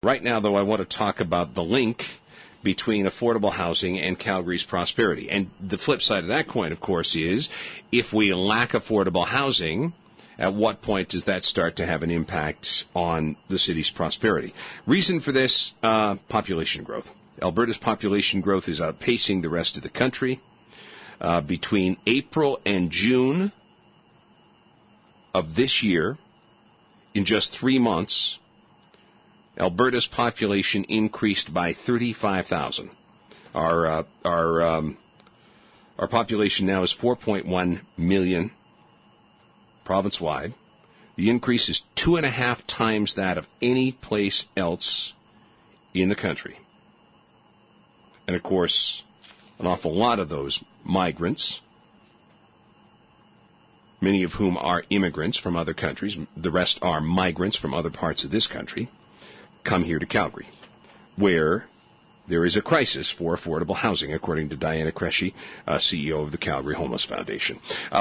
Right now, though, I want to talk about the link between affordable housing and Calgary's prosperity. And the flip side of that coin, of course, is if we lack affordable housing, at what point does that start to have an impact on the city's prosperity? Reason for this, population growth. Alberta's population growth is outpacing the rest of the country. Between April and June of this year, in just 3 months, Alberta's population increased by 35,000. Our population now is 4.1 million province-wide. The increase is 2.5 times that of any place else in the country. And, of course, an awful lot of those migrants, many of whom are immigrants from other countries, the rest are migrants from other parts of this country, come here to Calgary, where there is a crisis for affordable housing, according to Diana Cresci, CEO of the Calgary Homeless Foundation.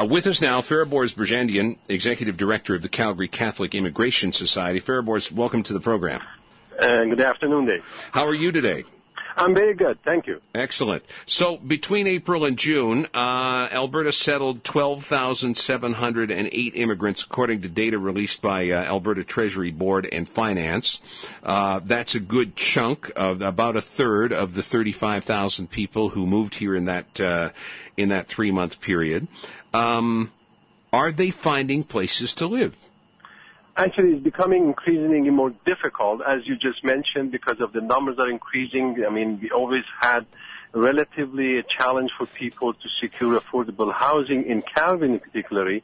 With us now, Fariborz Birjandian, Executive Director of the Calgary Catholic Immigration Society. Fariborz, welcome to the program. Good afternoon, Dave. How are you today? I'm very good, thank you. Excellent. So between April and June, Alberta settled 12,708 immigrants, according to data released by Alberta Treasury Board and Finance. That's a good chunk of about a third of the 35,000 people who moved here in that 3-month period. Are they finding places to live? Actually, it's becoming increasingly more difficult, as you just mentioned, because of the numbers are increasing. I mean, we always had relatively a challenge for people to secure affordable housing in Calgary particularly.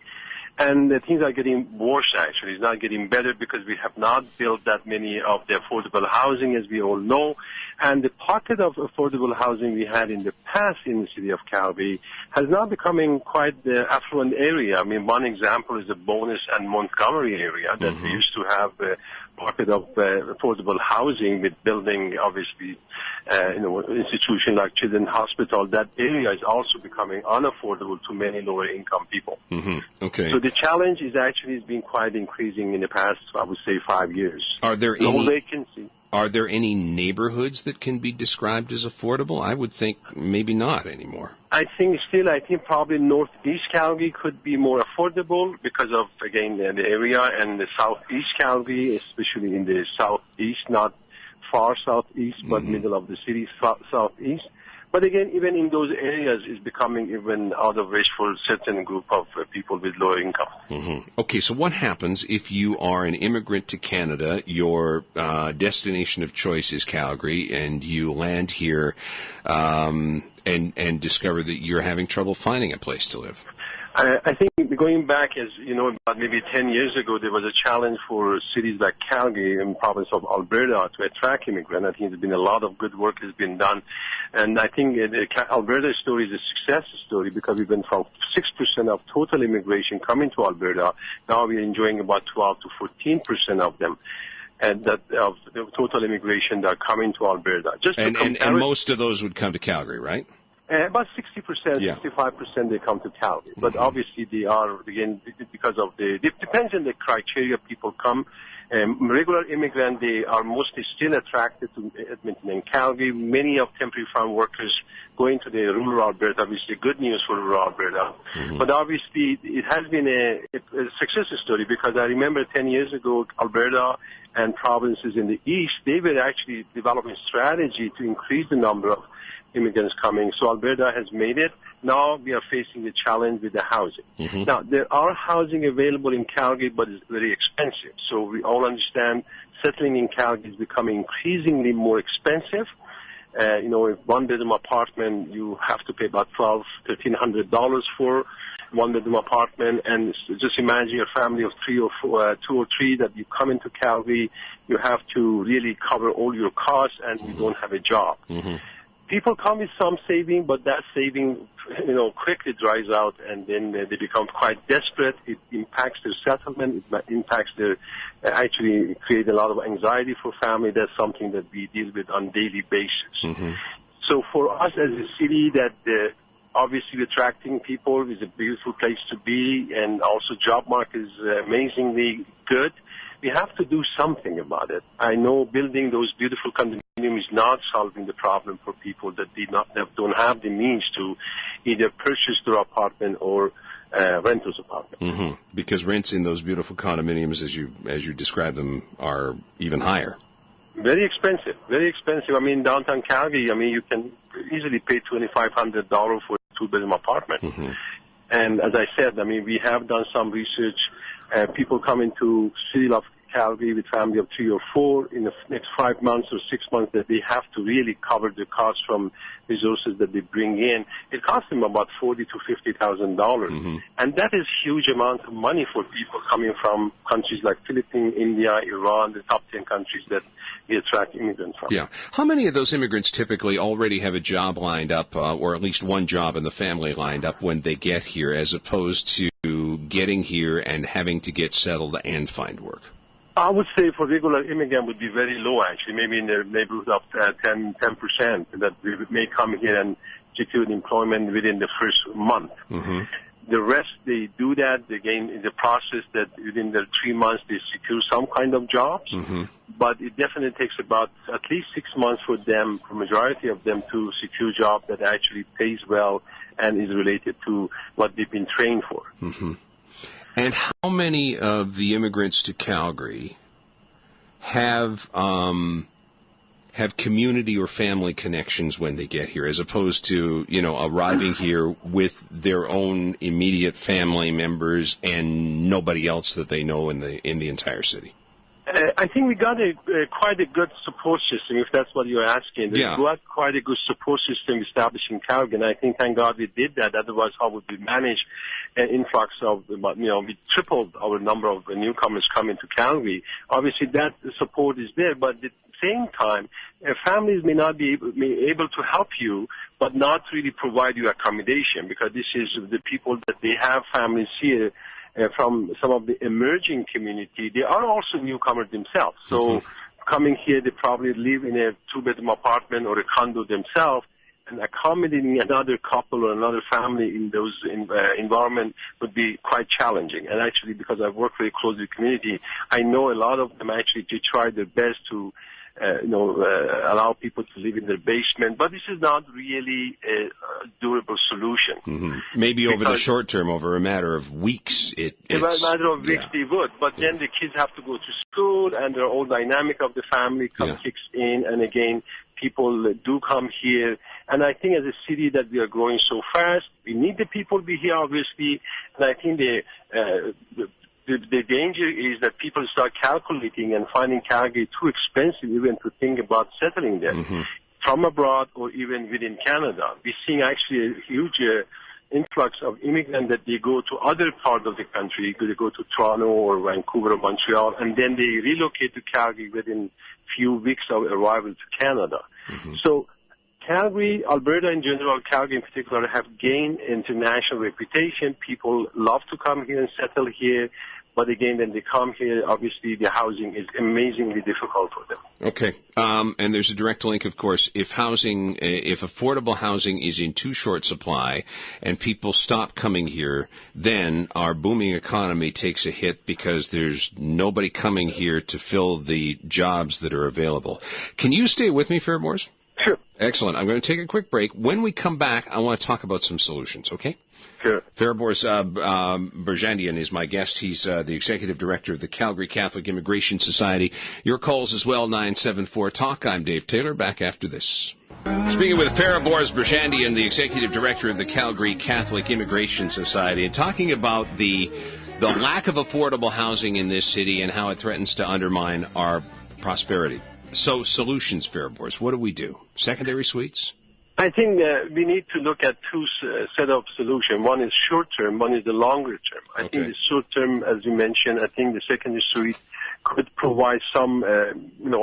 And things are getting worse, actually. It's not getting better because we have not built that many of the affordable housing, as we all know. And the pocket of affordable housing we had in the past in the city of Calgary has now becoming quite the affluent area. I mean, one example is the Bonus and Montgomery area that we used to have a pocket of affordable housing with building, obviously, institution like Children's Hospital. That area is also becoming unaffordable to many lower income people. Okay. So the challenge is actually been quite increasing in the past, I would say, 5 years. Are there no vacancy. Are there any neighborhoods that can be described as affordable? I would think maybe not anymore. I think probably northeast Calgary could be more affordable because of, again, the area, and the southeast Calgary, especially in the southeast, not far southeast, but middle of the city, southeast. But again, even in those areas, it's becoming even out of reach for a certain group of people with lower income. Okay, so what happens if you are an immigrant to Canada, your destination of choice is Calgary, and you land here and discover that you're having trouble finding a place to live? I think going back, as you know, about maybe 10 years ago, there was a challenge for cities like Calgary and province of Alberta to attract immigrants. I think there's been a lot of good work has been done. And I think the Alberta story is a success story because we went from 6% of total immigration coming to Alberta. Now we're enjoying about 12 to 14% of them. And that of the total immigration that are coming to Alberta. And most of those would come to Calgary, right? About 60%, 65% they come to Calgary. But obviously they are, again, because of it depends on the criteria people come. Regular immigrants, they are mostly still attracted to Edmonton and Calgary. Many of temporary farm workers going to the rural Alberta, which is good news for rural Alberta. But obviously it has been a success story because I remember 10 years ago, Alberta and provinces in the east, they were actually developing a strategy to increase the number of immigrants coming. So Alberta has made it. Now we are facing the challenge with the housing. Now, there are housing available in Calgary, but it's very expensive. So we all understand settling in Calgary is becoming increasingly more expensive. If one-bedroom apartment, you have to pay about $1,300 for one-bedroom apartment. And just imagine a family of two or three that you come into Calgary, you have to really cover all your costs and you don't have a job. People come with some saving, but that saving, quickly dries out, and then they become quite desperate. It impacts their settlement. It impacts actually create a lot of anxiety for family. That's something that we deal with on a daily basis. So for us as a city, that obviously attracting people is a beautiful place to be, and also job market is amazingly good. we have to do something about it. I know building those beautiful condominiums is not solving the problem for people that don't have the means to either purchase their apartment or rent those apartments. Mm-hmm. Because rents in those beautiful condominiums, as you describe them, are even higher. Very expensive, very expensive. I mean, downtown Calgary, you can easily pay $2,500 for a two-bedroom apartment. Mm-hmm. And as I said, we have done some research. People come into city of Calgary with family of 3 or 4 in the next 5 months or 6 months that they have to really cover the cost from resources that they bring in. It costs them about $40,000 to $50,000, mm-hmm. and that is huge amount of money for people coming from countries like Philippines, India, Iran, the top 10 countries that we attract immigrants from. Yeah. How many of those immigrants typically already have a job lined up, or at least one job in the family lined up when they get here, as opposed to getting here and having to get settled and find work? I would say for regular immigrant would be very low, actually, maybe in the neighborhood of 10% that may come here and secure employment within the first month. Mm-hmm. The rest, they do that. They gain in the process that within the 3 months they secure some kind of jobs. Mm-hmm. But it definitely takes about at least 6 months for them, for majority of them, to secure a job that actually pays well and is related to what they've been trained for. Mm-hmm. And how many of the immigrants to Calgary have community or family connections when they get here, as opposed to, arriving here with their own immediate family members and nobody else that they know in the entire city? I think we got quite a good support system, if that's what you're asking. We got quite a good support system established in Calgary, and I think, thank God, we did that. Otherwise, how would we manage an influx of, we tripled our number of newcomers coming to Calgary. Obviously, that support is there, but at the same time, families may not be able to help you, but not really provide you accommodation, because this is the people that they have families here. From some of the emerging community, they are also newcomers themselves. So mm-hmm. coming here, they probably live in a 2-bedroom apartment or a condo themselves, and accommodating another couple or another family in those environment would be quite challenging. And actually, because I've worked very closely with the community, I know a lot of them actually to try their best to allow people to live in their basement, but this is not really a durable solution. Mm-hmm. Maybe over the short term, over a matter of weeks, it's a matter of weeks they would, but then the kids have to go to school, and the whole dynamic of the family kicks in, and again, people do come here. And I think as a city that we are growing so fast, we need the people to be here, obviously, and I think the danger is that people start calculating and finding Calgary too expensive even to think about settling there mm-hmm. from abroad or even within Canada. We're seeing actually a huge influx of immigrants that they go to other parts of the country. They go to Toronto or Vancouver or Montreal, and then they relocate to Calgary within few weeks of arrival to Canada. Mm-hmm. So Calgary, Alberta in general, Calgary in particular, have gained international reputation. People love to come here and settle here. But again, when they come here, obviously the housing is amazingly difficult for them. Okay. And there's a direct link, of course. If affordable housing is in too short supply and people stop coming here, then our booming economy takes a hit because there's nobody coming here to fill the jobs that are available. Can you stay with me, Fariborz? Sure. Excellent. I'm going to take a quick break. When we come back, I want to talk about some solutions, okay? Sure. Fariborz Birjandian is my guest. He's the Executive Director of the Calgary Catholic Immigration Society. Your calls as well, 974-TALK. I'm Dave Taylor, back after this. Speaking with Fariborz Birjandian, the Executive Director of the Calgary Catholic Immigration Society, and talking about the lack of affordable housing in this city and how it threatens to undermine our prosperity. So, solutions, Fariborz. What do we do? Secondary suites? I think we need to look at two set of solutions. One is short-term, one is the longer term. I think the short-term, as you mentioned, I think the secondary suite could provide some,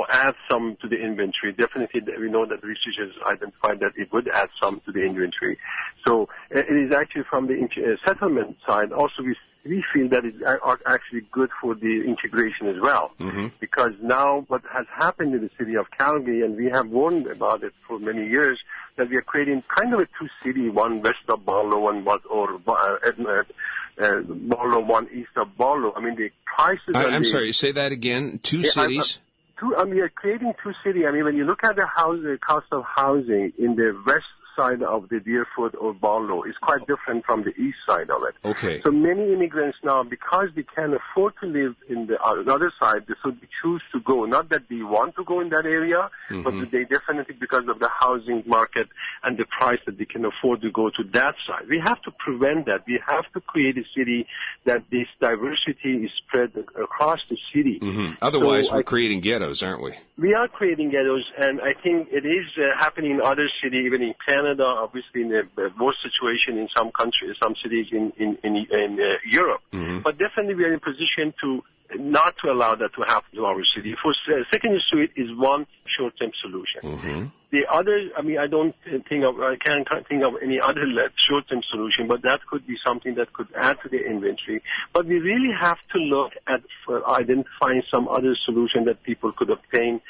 add some to the inventory. Definitely, we know that research has identified that it would add some to the inventory. So it is actually from the settlement side. Also, we feel that it's actually good for the integration as well. Mm-hmm. Because now what has happened in the city of Calgary, and we have warned about it for many years, that we are creating kind of a two-city, one west of Barlow and Barlow, one east of Barlow. I mean, the prices... I'm sorry, say that again. Two cities? We are creating two cities. I mean, when you look at the cost of housing in the west side of the Deerfoot or Barlow, is quite different from the east side of it. Okay. So many immigrants now, because they can't afford to live in the other side, so they choose to go. Not that they want to go in that area, but they definitely, because of the housing market and the price, that they can afford to go to that side. We have to prevent that. We have to create a city that this diversity is spread across the city. Otherwise, we're creating ghettos, aren't we? We are creating ghettos, and I think it is happening in other cities, even in Canada, obviously in a worse situation in some countries, some cities in Europe. But definitely we are in a position to not to allow that to happen to our city. For Second Street is one short-term solution. The other, I mean, I can't think of any other short-term solution, but that could be something that could add to the inventory. But we really have to look at identifying some other solution that people could obtain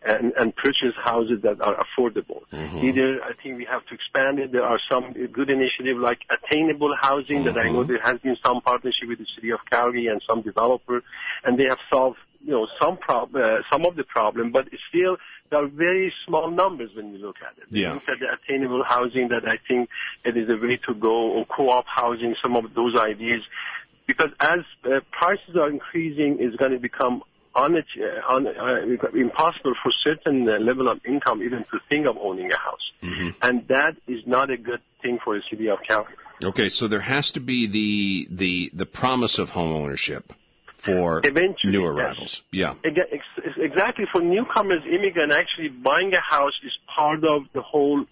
and purchase houses that are affordable. Either, I think we have to expand it. There are some good initiatives like attainable housing that I know there has been some partnership with the city of Calgary and some developer, and they have solved, some of the problem, but still there are very small numbers when you look at it. When you look at the attainable housing, that I think it is a way to go, or co-op housing, some of those ideas, because as prices are increasing, it's going to become impossible for certain level of income even to think of owning a house. And that is not a good thing for the city of Calgary. Okay, so there has to be the promise of home ownership for new arrivals. Yes. Exactly. For newcomers, immigrants, actually buying a house is part of the whole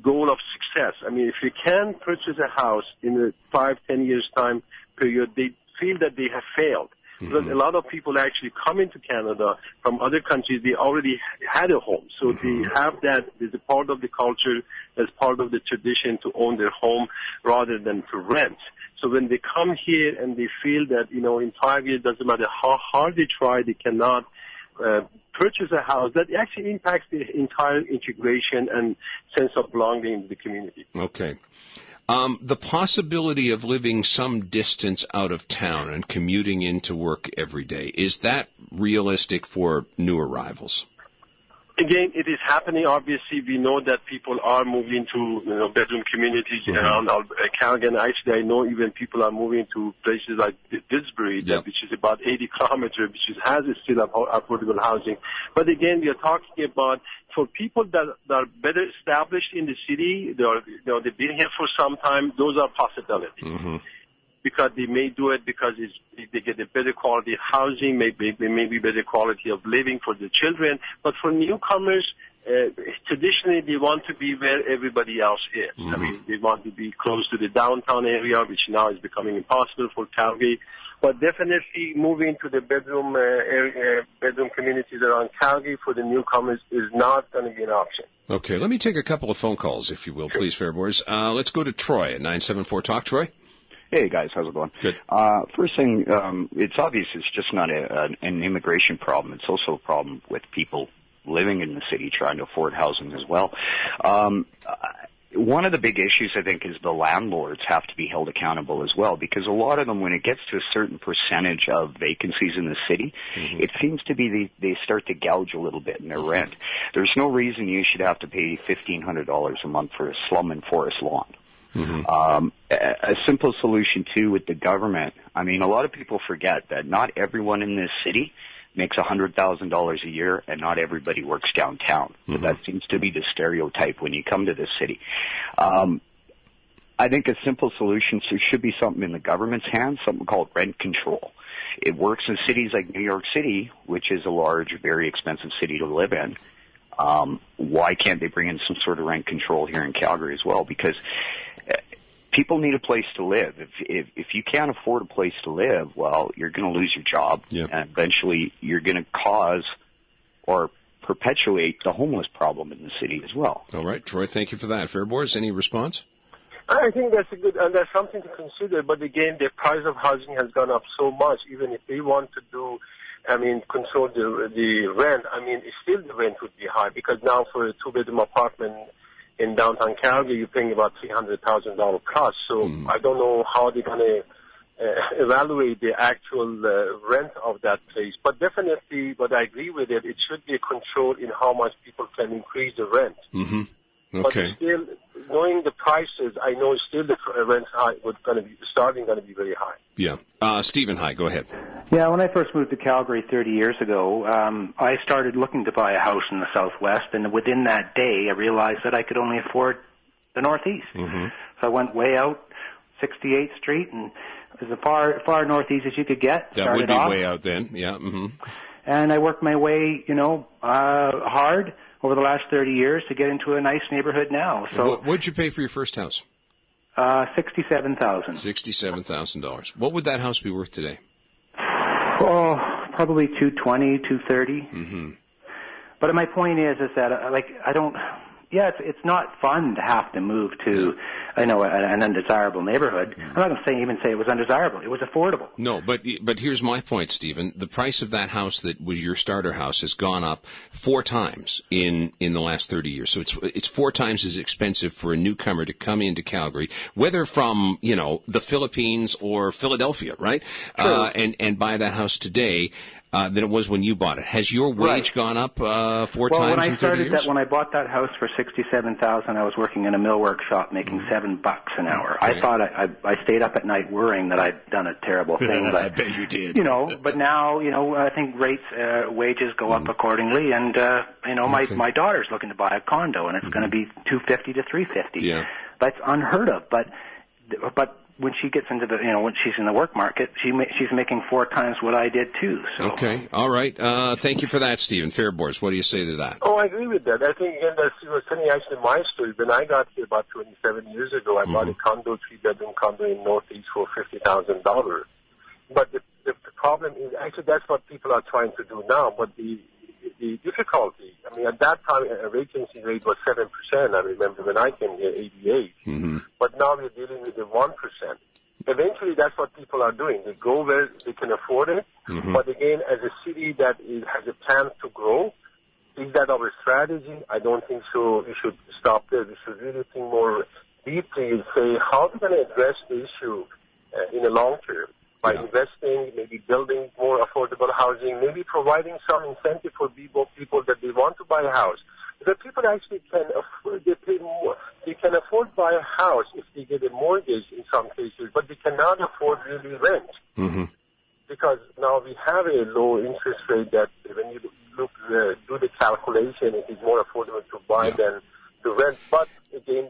goal of success. I mean, if you can purchase a house in a 5-10 years time period, they feel that they have failed. Because a lot of people actually come into Canada from other countries, they already had a home. So they have that as a part of the culture, as part of the tradition to own their home rather than to rent. So when they come here and they feel that, in 5 years, doesn't matter how hard they try, they cannot purchase a house, that actually impacts the entire integration and sense of belonging in the community. Okay. The possibility of living some distance out of town and commuting into work every day, is that realistic for new arrivals? Again, it is happening. Obviously, we know that people are moving to bedroom communities around Calgary. And actually, I know even people are moving to places like Didsbury, which is about 80 kilometers, which has still affordable housing. But again, we are talking about for people that are better established in the city, they've been here for some time, those are possibilities. Because they may do it because they get a better quality of housing, maybe better quality of living for the children. But for newcomers, traditionally they want to be where everybody else is. I mean, they want to be close to the downtown area, which now is becoming impossible for Calgary. But definitely moving to the bedroom communities around Calgary for the newcomers is not going to be an option. Okay, let me take a couple of phone calls, if you will, please, Fariborz. Let's go to Troy at 974 Talk. Troy? Hey, guys. How's it going? Good. First thing, it's obvious it's just not an immigration problem. It's also a problem with people living in the city trying to afford housing as well. One of the big issues, I think, is the landlords have to be held accountable as well, because a lot of them, when it gets to a certain percentage of vacancies in the city, it seems to be they start to gouge a little bit in their rent. There's no reason you should have to pay $1,500 a month for a slum and forest lawn. A simple solution, too, with the government. I mean, a lot of people forget that not everyone in this city makes $100,000 a year, and not everybody works downtown. That seems to be the stereotype when you come to this city. I think a simple solution should be something in the government's hands, something called rent control. It works in cities like New York City, which is a large, very expensive city to live in. Why can't they bring in some sort of rent control here in Calgary as well? Because people need a place to live. If you can't afford a place to live, well, you're going to lose your job, and eventually you're going to cause or perpetuate the homeless problem in the city as well. All right, Troy, thank you for that. Fariborz, any response? I think that's that's something to consider. But again, the price of housing has gone up so much. Even if they want to control the rent, still the rent would be high, because now for a 2-bedroom apartment in downtown Calgary, you're paying about $300,000 plus. So I don't know how they're going to evaluate the actual rent of that place. But definitely, but I agree with it, it should be a control in how much people can increase the rent. Mm-hmm. Okay. But still, knowing the prices, I know still the rent high was going to be starting going to be very high. Yeah. Stephen, hi, go ahead. Yeah, when I first moved to Calgary 30 years ago, I started looking to buy a house in the Southwest, and within that day, I realized that I could only afford the Northeast. Mm-hmm. So I went way out, 68th Street, and it was as far northeast as you could get. That would be way out then, yeah. Mm-hmm. And I worked my way, hard over the last 30 years to get into a nice neighborhood now. So what did you pay for your first house? $67,000. $67,000. What would that house be worth today? Oh, probably $220,000, $230,000. Mm-hmm. But my point is that I don't. Yeah, it's not fun to have to move to, an undesirable neighborhood. I'm not going to even say it was undesirable. It was affordable. No, but here's my point, Stephen. The price of that house that was your starter house has gone up 4 times in the last 30 years. So it's 4 times as expensive for a newcomer to come into Calgary, whether from, the Philippines or Philadelphia, right? And buy that house today. Than it was when you bought it. Has your wage gone up 4 times in 30 years? When I bought that house for $67,000, I was working in a millwork shop making $7 an hour. Okay. I thought I stayed up at night worrying that I'd done a terrible thing. But, I bet you did. But now, I think wages go up accordingly, and my daughter's looking to buy a condo, and it's going to be $250,000 to $350,000. Yeah. That's unheard of. But when she gets into when she's in the work market, she's making 4 times what I did too. So. Okay, all right. Thank you for that, Stephen. Fariborz, what do you say to that? Oh, I agree with that. I think again that's funny. Actually, my story. When I got here about 27 years ago, I bought a condo, 3-bedroom condo in Northeast for $50,000. But the problem is actually that's what people are trying to do now. But the difficulty, at that time, a vacancy rate was 7%. I remember when I came here, 88. Mm-hmm. But now we're dealing with the 1%. Eventually, that's what people are doing. They go where they can afford it. Mm-hmm. But again, as a city that has a plan to grow, is that our strategy? I don't think so. We should stop there. We should really think more deeply and say, how are we going to address the issue in the long term? By investing, maybe building more affordable housing, maybe providing some incentive for people that they want to buy a house. The people actually can afford, they pay more. They can afford to buy a house if they get a mortgage in some cases, but they cannot afford really rent. Mm-hmm. Because now we have a low interest rate that when you do the calculation, it is more affordable to buy than to rent. But again,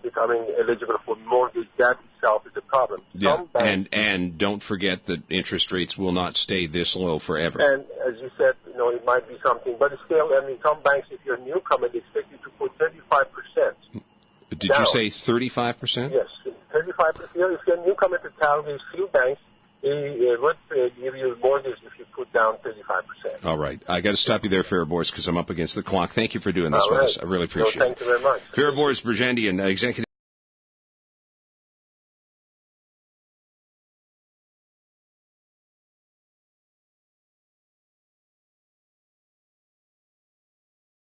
becoming eligible for mortgage, that itself is a problem. Yeah, and don't forget that interest rates will not stay this low forever. And as you said, it might be something, but still, some banks, if you're a newcomer, they expect you to put 35%. Did you say 35%? Yes, 35%. If you're a newcomer to Calgary, few banks, they would give you a mortgage if you put down 35%. All right. I got to stop you there, Fariborz, because I'm up against the clock. Thank you for doing this with us. I really appreciate it. Thank you very much. Fariborz Birjandian, executive